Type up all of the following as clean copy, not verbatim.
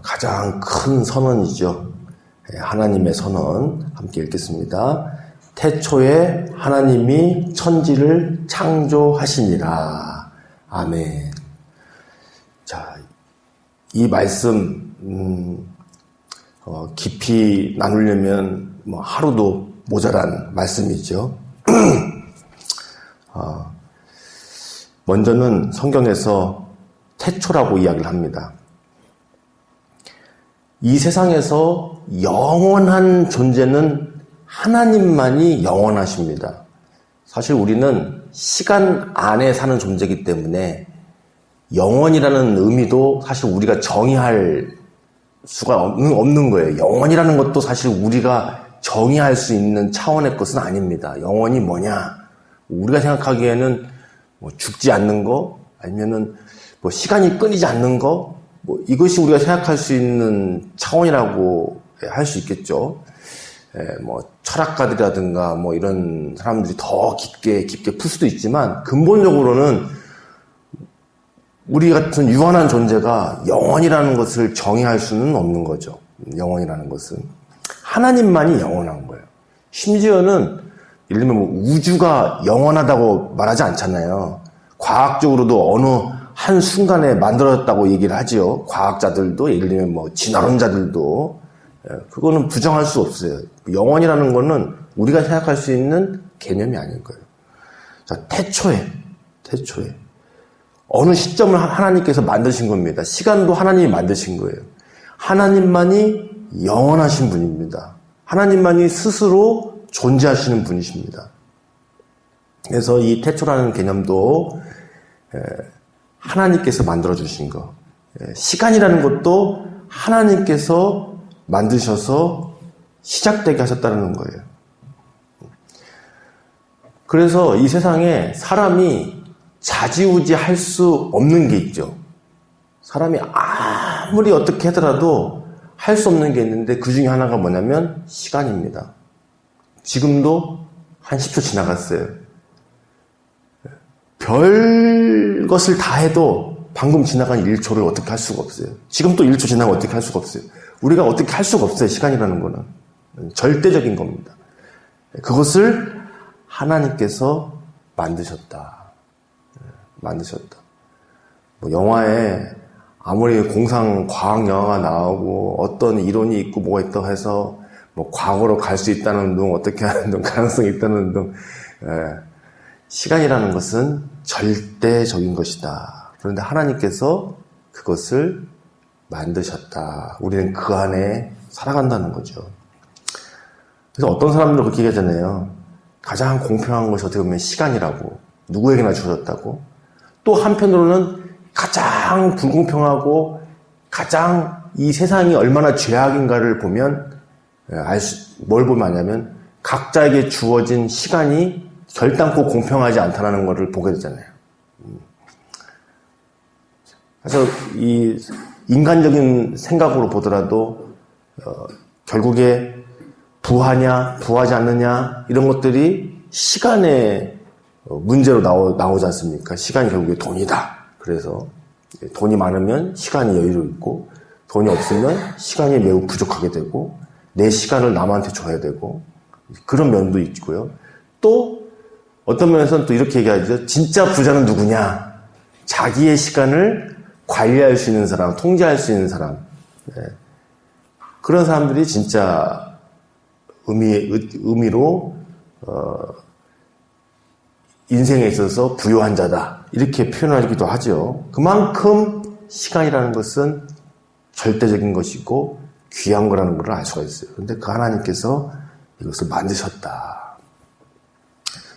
가장 큰 선언이죠. 하나님의 선언 함께 읽겠습니다. 태초에 하나님이 천지를 창조하시니라. 아멘. 자, 이 말씀 깊이 나누려면 하루도 모자란 말씀이죠. 먼저는 성경에서 태초라고 이야기를 합니다. 이 세상에서 영원한 존재는 하나님만이 영원하십니다. 사실 우리는 시간 안에 사는 존재이기 때문에 영원이라는 의미도 사실 우리가 정의할 수가 없는 거예요. 영원이라는 것도 사실 우리가 정의할 수 있는 차원의 것은 아닙니다. 영원이 뭐냐? 우리가 생각하기에는 죽지 않는 거, 아니면은 시간이 끊이지 않는 거, 이것이 우리가 생각할 수 있는 차원이라고 할 수 있겠죠. 철학가들이라든가 이런 사람들이 더 깊게 풀 수도 있지만, 근본적으로는 우리 같은 유한한 존재가 영원이라는 것을 정의할 수는 없는 거죠. 영원이라는 것은. 하나님만이 영원한 거예요. 심지어는, 예를 들면 우주가 영원하다고 말하지 않잖아요. 과학적으로도 어느 한 순간에 만들어졌다고 얘기를 하지요. 과학자들도, 예를 들면 진화론자들도. 그거는 부정할 수 없어요. 영원이라는 거는 우리가 생각할 수 있는 개념이 아닌 거예요. 자, 태초에. 어느 시점을 하나님께서 만드신 겁니다. 시간도 하나님이 만드신 거예요. 하나님만이 영원하신 분입니다. 하나님만이 스스로 존재하시는 분이십니다. 그래서 이 태초라는 개념도 하나님께서 만들어주신 거. 시간이라는 것도 하나님께서 만드셔서 시작되게 하셨다는 거예요. 그래서 이 세상에 사람이 좌지우지 할 수 없는 게 있죠. 사람이 아무리 어떻게 하더라도 할 수 없는 게 있는데 그 중에 하나가 뭐냐면 시간입니다. 지금도 한 10초 지나갔어요. 별 것을 다 해도 방금 지나간 1초를 어떻게 할 수가 없어요. 지금 또 1초 지나면 어떻게 할 수가 없어요. 우리가 어떻게 할 수가 없어요. 시간이라는 거는. 절대적인 겁니다. 그것을 하나님께서 만드셨다. 영화에 아무리 공상 과학 영화가 나오고 어떤 이론이 있고 뭐가 있다고 해서 과거로 갈 수 있다는 등 어떻게 하는 등 가능성이 있다는 등 시간이라는 것은 절대적인 것이다. 그런데 하나님께서 그것을 만드셨다. 우리는 그 안에 살아간다는 거죠. 그래서 어떤 사람들은 그렇게 얘기하잖아요. 가장 공평한 것이 어떻게 보면 시간이라고. 누구에게나 주어졌다고. 또 한편으로는 가장 불공평하고 가장 이 세상이 얼마나 죄악인가를 보면 뭘 보면 아냐면 각자에게 주어진 시간이 결단코 공평하지 않다는 것을 보게 되잖아요. 그래서 이 인간적인 생각으로 보더라도 결국에 부하냐 부하지 않느냐 이런 것들이 시간의 문제로 나오지 않습니까? 시간이 결국에 돈이다. 그래서 돈이 많으면 시간이 여유로 있고 돈이 없으면 시간이 매우 부족하게 되고 내 시간을 남한테 줘야 되고 그런 면도 있고요. 또 어떤 면에서는 또 이렇게 얘기하죠. 진짜 부자는 누구냐? 자기의 시간을 관리할 수 있는 사람, 통제할 수 있는 사람. 그런 사람들이 진짜 의미로 인생에 있어서 부유한 자다. 이렇게 표현하기도 하죠. 그만큼 시간이라는 것은 절대적인 것이고 귀한 거라는 걸 알 수가 있어요. 그런데 그 하나님께서 이것을 만드셨다.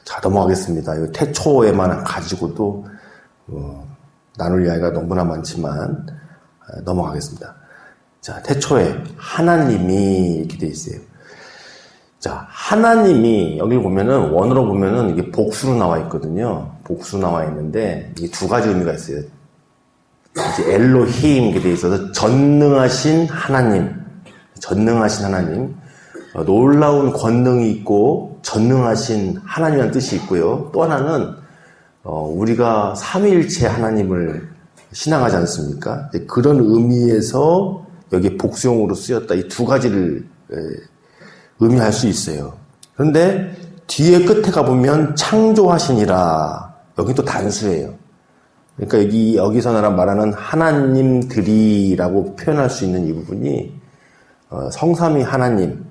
자, 넘어가겠습니다. 이 태초에만 가지고도 나눌 이야기가 너무나 많지만 넘어가겠습니다. 자, 태초에 하나님이 이렇게 돼 있어요. 자, 하나님이 여기 보면은 원어로 보면은 이게 복수로 나와 있거든요. 복수로 나와 있는데 이게 두 가지 의미가 있어요. 이제 엘로힘 이렇게 돼 있어서 전능하신 하나님, 놀라운 권능이 있고 전능하신 하나님이라는 뜻이 있고요. 또 하나는 우리가 삼위일체 하나님을 신앙하지 않습니까? 그런 의미에서 여기 복수용으로 쓰였다. 이 두 가지를 의미할 수 있어요. 그런데 뒤에 끝에 가보면 창조하시니라. 여기 또 단수예요. 그러니까 여기서 말하는 하나님들이라고 표현할 수 있는 이 부분이 성삼위 하나님을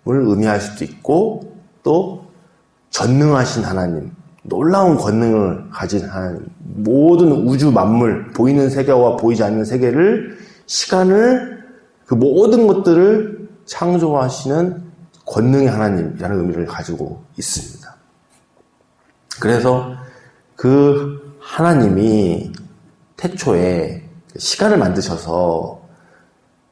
의미할 수도 있고 또 전능하신 하나님, 놀라운 권능을 가진 하나님, 모든 우주 만물, 보이는 세계와 보이지 않는 세계를, 시간을, 그 모든 것들을 창조하시는 권능의 하나님이라는 의미를 가지고 있습니다. 그래서 그 하나님이 태초에 시간을 만드셔서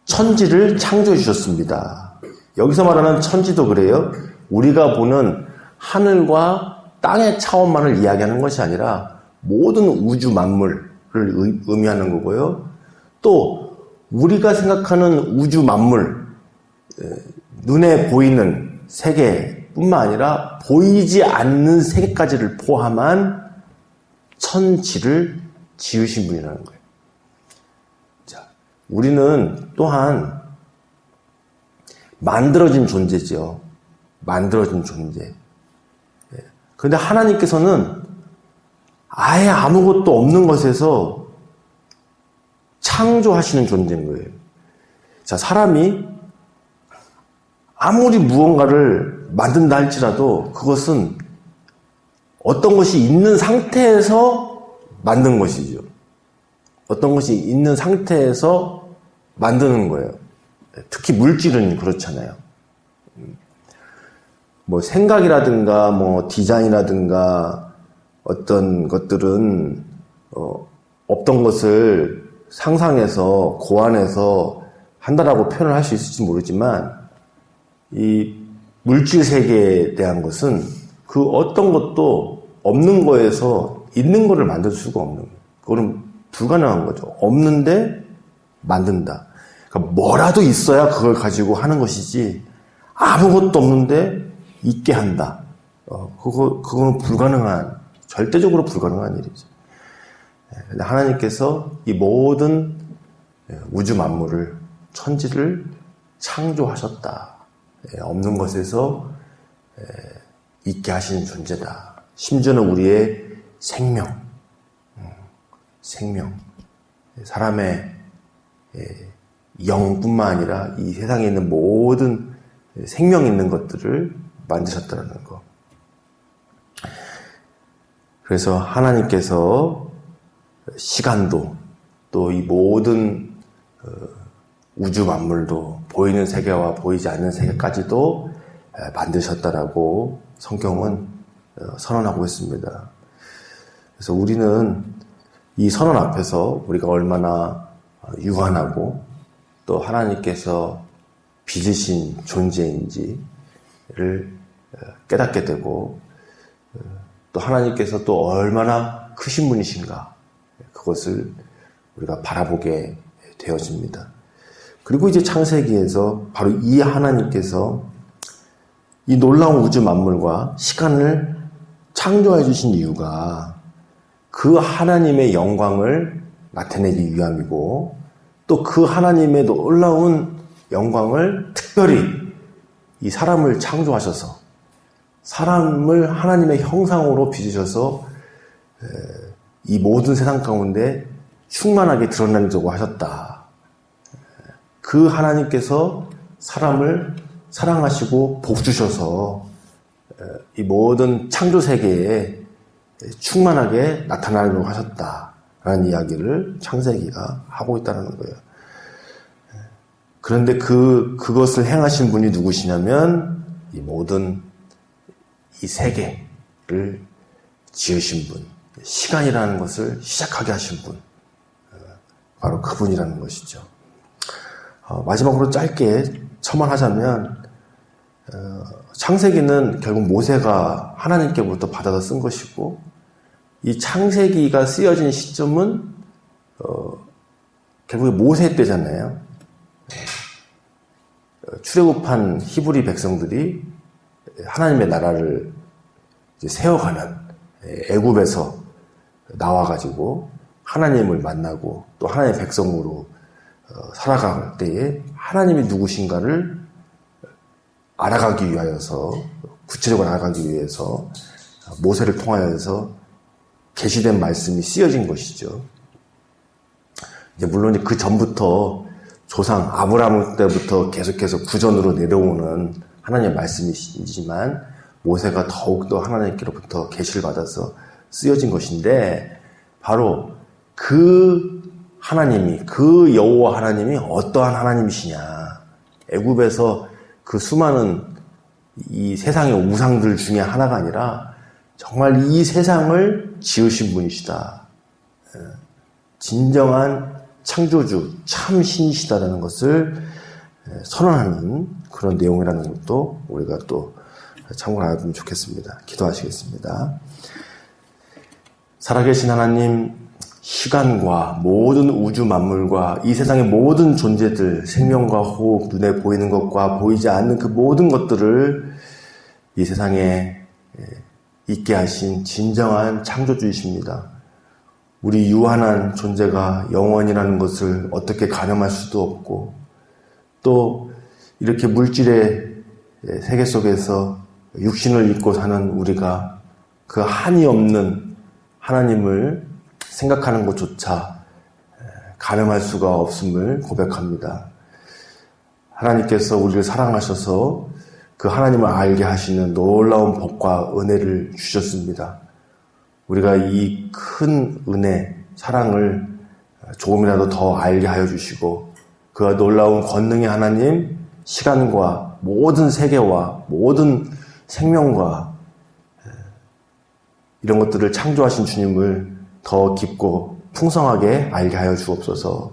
천지를 창조해 주셨습니다. 여기서 말하는 천지도 그래요. 우리가 보는 하늘과 땅의 차원만을 이야기하는 것이 아니라 모든 우주 만물을 의미하는 거고요. 또 우리가 생각하는 우주 만물, 눈에 보이는 세계뿐만 아니라 보이지 않는 세계까지를 포함한 천지를 지으신 분이라는 거예요. 자, 우리는 또한 만들어진 존재죠. 만들어진 존재. 그런데 하나님께서는 아예 아무것도 없는 것에서 창조하시는 존재인 거예요. 자, 사람이 아무리 무언가를 만든다 할지라도 그것은 어떤 것이 있는 상태에서 만든 것이죠. 어떤 것이 있는 상태에서 만드는 거예요. 특히 물질은 그렇잖아요. 뭐 생각이라든가 뭐 디자인이라든가 어떤 것들은 없던 것을 상상해서 고안해서 한다라고 표현을 할 수 있을지 모르지만 이 물질 세계에 대한 것은 그 어떤 것도 없는 거에서 있는 거를 만들 수가 없는 거예요. 그거는 불가능한 거죠. 없는데 만든다. 그러니까 뭐라도 있어야 그걸 가지고 하는 것이지 아무것도 없는데 있게 한다. 그거는 절대적으로 불가능한 일이죠. 근데 하나님께서 이 모든 우주 만물을, 천지를 창조하셨다. 없는 것에서 있게 하시는 존재다. 심지어는 우리의 생명, 사람의 영뿐만 아니라 이 세상에 있는 모든 생명 있는 것들을 만드셨다는 거. 그래서 하나님께서 시간도 또 이 모든 우주 만물도 보이는 세계와 보이지 않는 세계까지도 만드셨다라고 성경은 선언하고 있습니다. 그래서 우리는 이 선언 앞에서 우리가 얼마나 유한하고 또 하나님께서 빚으신 존재인지를 깨닫게 되고 또 하나님께서 또 얼마나 크신 분이신가 그것을 우리가 바라보게 되어집니다. 그리고 이제 창세기에서 바로 이 하나님께서 이 놀라운 우주 만물과 시간을 창조해 주신 이유가 그 하나님의 영광을 나타내기 위함이고 또 그 하나님의 놀라운 영광을 특별히 이 사람을 창조하셔서 사람을 하나님의 형상으로 빚으셔서 이 모든 세상 가운데 충만하게 드러내려고 하셨다. 그 하나님께서 사람을 사랑하시고 복 주셔서 이 모든 창조 세계에 충만하게 나타나려고 하셨다라는 이야기를 창세기가 하고 있다는 거예요. 그런데 그것을 행하신 분이 누구시냐면 이 모든 이 세계를 지으신 분, 시간이라는 것을 시작하게 하신 분, 바로 그분이라는 것이죠. 마지막으로 짧게 첨언하자면 창세기는 결국 모세가 하나님께부터 받아서 쓴 것이고 이 창세기가 쓰여진 시점은 결국에 모세 때잖아요. 출애굽한 히브리 백성들이 하나님의 나라를 이제 세워가는 애굽에서 나와가지고 하나님을 만나고 또 하나님의 백성으로 살아갈 때에 하나님이 누구신가를 알아가기 위하여서, 구체적으로 알아가기 위해서 모세를 통하여서 계시된 말씀이 쓰여진 것이죠. 이제 물론 그 전부터 조상 아브라함 때부터 계속해서 구전으로 내려오는 하나님의 말씀이지만 모세가 더욱더 하나님께로부터 계시를 받아서 쓰여진 것인데, 바로 그 하나님이, 그 여호와 하나님이 어떠한 하나님이시냐. 애굽에서 그 수많은 이 세상의 우상들 중에 하나가 아니라 정말 이 세상을 지으신 분이시다. 진정한 창조주, 참 신이시다라는 것을 선언하는 그런 내용이라는 것도 우리가 또 참고를 하면 좋겠습니다. 기도하시겠습니다. 살아계신 하나님, 시간과 모든 우주 만물과 이 세상의 모든 존재들, 생명과 호흡, 눈에 보이는 것과 보이지 않는 그 모든 것들을 이 세상에 있게 하신 진정한 창조주이십니다. 우리 유한한 존재가 영원이라는 것을 어떻게 가늠할 수도 없고, 또 이렇게 물질의 세계 속에서 육신을 입고 사는 우리가 그 한이 없는 하나님을 생각하는 것조차 가늠할 수가 없음을 고백합니다. 하나님께서 우리를 사랑하셔서 그 하나님을 알게 하시는 놀라운 복과 은혜를 주셨습니다. 우리가 이 큰 은혜, 사랑을 조금이라도 더 알게 하여 주시고, 그 놀라운 권능의 하나님, 시간과 모든 세계와 모든 생명과 이런 것들을 창조하신 주님을 더 깊고 풍성하게 알게 하여 주옵소서.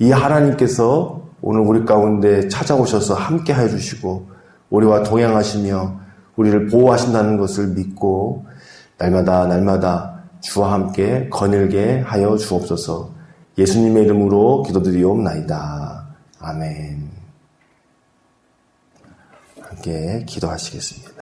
이 하나님께서 오늘 우리 가운데 찾아오셔서 함께 하여 주시고 우리와 동행하시며 우리를 보호하신다는 것을 믿고 날마다 주와 함께 거닐게 하여 주옵소서. 예수님의 이름으로 기도드리옵나이다. 아멘. 함께 기도하시겠습니다.